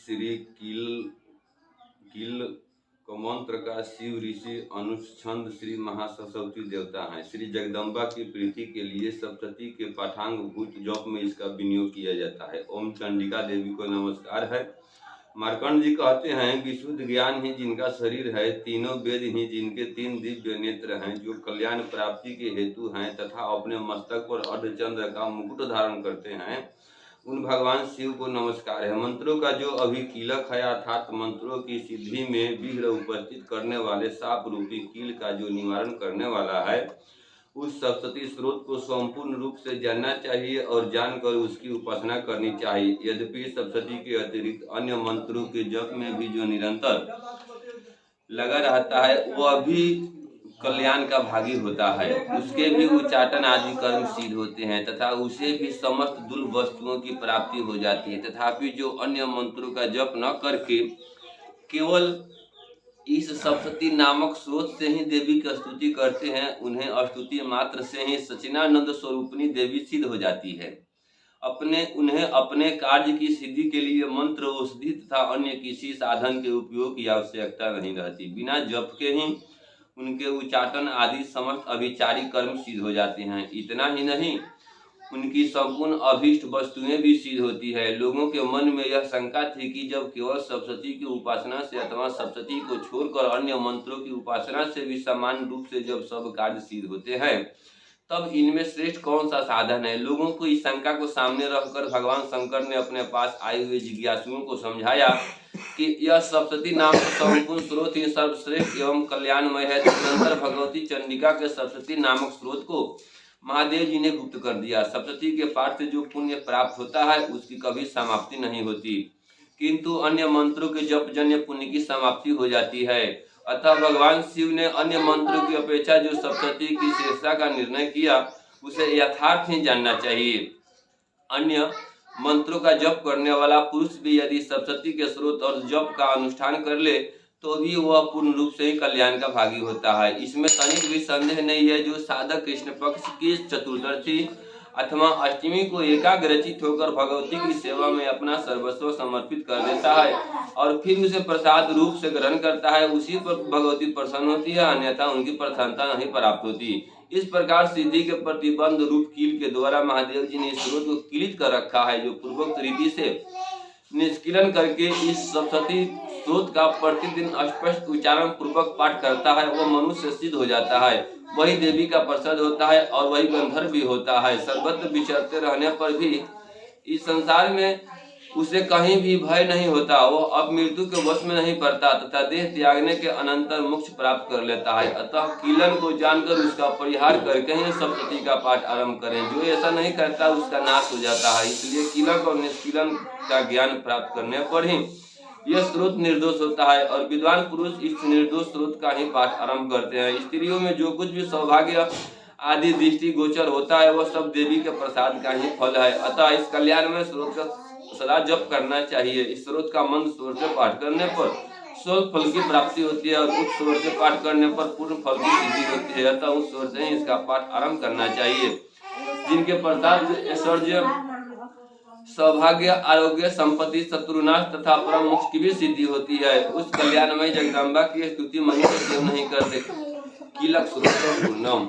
श्री कील को मंत्र का शिव ऋषि अनुच्छंद श्री महासरस्वती देवता हैं। श्री जगदम्बा की प्रीति के लिए सप्तती के पाठांग भूत जप में इसका विनियोग किया जाता है। ओम चंडिका देवी को नमस्कार है। मार्कंड जी कहते हैं, विशुद्ध ज्ञान ही जिनका शरीर है, तीनों वेद ही जिनके तीन दिव्य नेत्र हैं, जो कल्याण प्राप्ति के हेतु हैं तथा अपने मस्तक पर अर्धचंद्र का मुकुट धारण करते हैं, उन भगवान शिव को नमस्कार है। मंत्रों का जो अभिकीलक है, अर्थात मंत्रों की सिद्धि में विघ्न उपस्थित करने वाले साप रूपी कील का जो निवारण करने वाला है, उस सप्तती स्रोत को संपूर्ण रूप से जानना चाहिए और जानकर उसकी उपासना करनी चाहिए। यद्यपि सप्तती के अतिरिक्त अन्य मंत्रों के जप में भी जो निरंतर लगा रहता है, वह भी कल्याण का भागी होता है। उसके भी उच्चाटन आदि कर्म सिद्ध होते हैं तथा उसे भी समस्त दुर्लभ वस्तुओं की प्राप्ति हो जाती है। तथापि जो अन्य मंत्रों का जप न करके केवल इस सप्तती नामक स्रोत से ही देवी की स्तुति करते हैं, उन्हें स्तुति मात्र से ही सच्चिदानंद स्वरूपिणी देवी सिद्ध हो जाती है। उन्हें अपने कार्य की सिद्धि के लिए मंत्र, औषधि तथा अन्य किसी साधन के उपयोग की आवश्यकता नहीं रहती। बिना जप के ही उनके उच्चाटन आदि समस्त अभिचारी कर्म सिद्ध हो जाते हैं। इतना ही नहीं, उनकी संपूर्ण अभीष्ट वस्तुएं भी सिद्ध होती है। लोगों के मन में यह शंका थी कि जब केवल सप्तती की उपासना से अथवा सप्तती को छोड़कर अन्य मंत्रों की उपासना से भी समान रूप से जब सब कार्य सिद्ध होते हैं, तब इनमें श्रेष्ठ कौन सा साधन है। लोगों को इस शंका को सामने रखकर भगवान शंकर ने अपने पास आए हुए जिज्ञासुओं को समझाया कि यह सप्तती नाम संपूर्ण स्रोत ही सर्वश्रेष्ठ एवं कल्याणमय है। तदनंतर भगवती चंडिका के सप्तती नामक स्रोत को महादेव जी ने गुप्त कर दिया। सप्तती के पाठ से जो पुण्य प्राप्त होता है, उसकी कभी समाप्ति नहीं होती, किंतु अन्य मंत्रों के जप जन्य पुण्य की समाप्ति हो जाती है। अतः भगवान शिव ने अन्य मंत्रों की अपेक्षा जो सप्तती की श्रेष्ठता का निर्णय किया, उसे यथार्थ ही जानना चाहिए। अन्य मंत्रों का जप करने वाला पुरुष भी यदि सप्तती के स्रोत और जप का अनुष्ठान कर ले, तो भी वह पूर्ण रूप से ही कल्याण का भागी होता है। इसमें तनिक भी संदेह नहीं है। जो साधक कृष्ण पक्ष की चतुर्दशी अथवा अष्टमी को एकाग्रचित होकर भगवती की सेवा में अपना सर्वस्व समर्पित कर देता है और फिर उसे प्रसाद रूप से ग्रहण करता है, उसी पर भगवती प्रसन्न होती है, अन्यथा उनकी प्रसन्नता नहीं प्राप्त होती। इस प्रकार सिद्धि के प्रतिबंध रूप कील के द्वारा महादेव जी ने इस स्रोत को किलित कर रखा है, जो पूर्वोक्त रीति से निष्किलन करके इस सप्तती स्रोत का प्रतिदिन स्पष्ट उच्चारण पूर्वक पाठ करता है, वह मनुष्य सिद्ध हो जाता है, वही देवी का प्रसाद होता है और वही गंधर्व भी होता है। सर्वत्र विचरते रहने पर भी इस संसार में उसे कहीं भी भय नहीं होता। वो अब मृत्यु के वश में नहीं पड़ता तथा देह त्यागने के अनंतर मोक्ष प्राप्त कर लेता है। अतः कीलन को जानकर उसका परिहार करके ही सप्तती का पाठ आरंभ करें। जो ऐसा नहीं करता उसका नाश हो जाता है। इसलिए कीलक और निष्कीलन का ज्ञान प्राप्त करने पर ही यह स्रोत निर्दोष होता है और विद्वान पुरुष इस निर्दोष स्रोत का ही पाठ आरंभ करते हैं। स्त्रियों में जो कुछ भी सौभाग्य आदि दृष्टि गोचर होता है, वह सब देवी के प्रसाद का ही फल है। अतः इस कल्याण में स्रोत का सदा जप करना चाहिए। इस स्रोत का मंत्र स्वर से पाठ करने पर स्वल्प फल की प्राप्ति होती है और उच्च स्वर से पाठ करने पर पूर्ण फल की सिद्धि होती है। अतः उस स्वर से ही इसका पाठ आरंभ करना चाहिए। जिनके प्रसाद ऐश्वर्य, सौभाग्य, आरोग्य, संपत्ति, शत्रुनाश तथा परम मोक्ष की भी सिद्धि होती है, उस कल्याणमय जगदम्बा की स्तुति मनुष्य क्यों नहीं करते। कीलक सूत्र पूर्णम।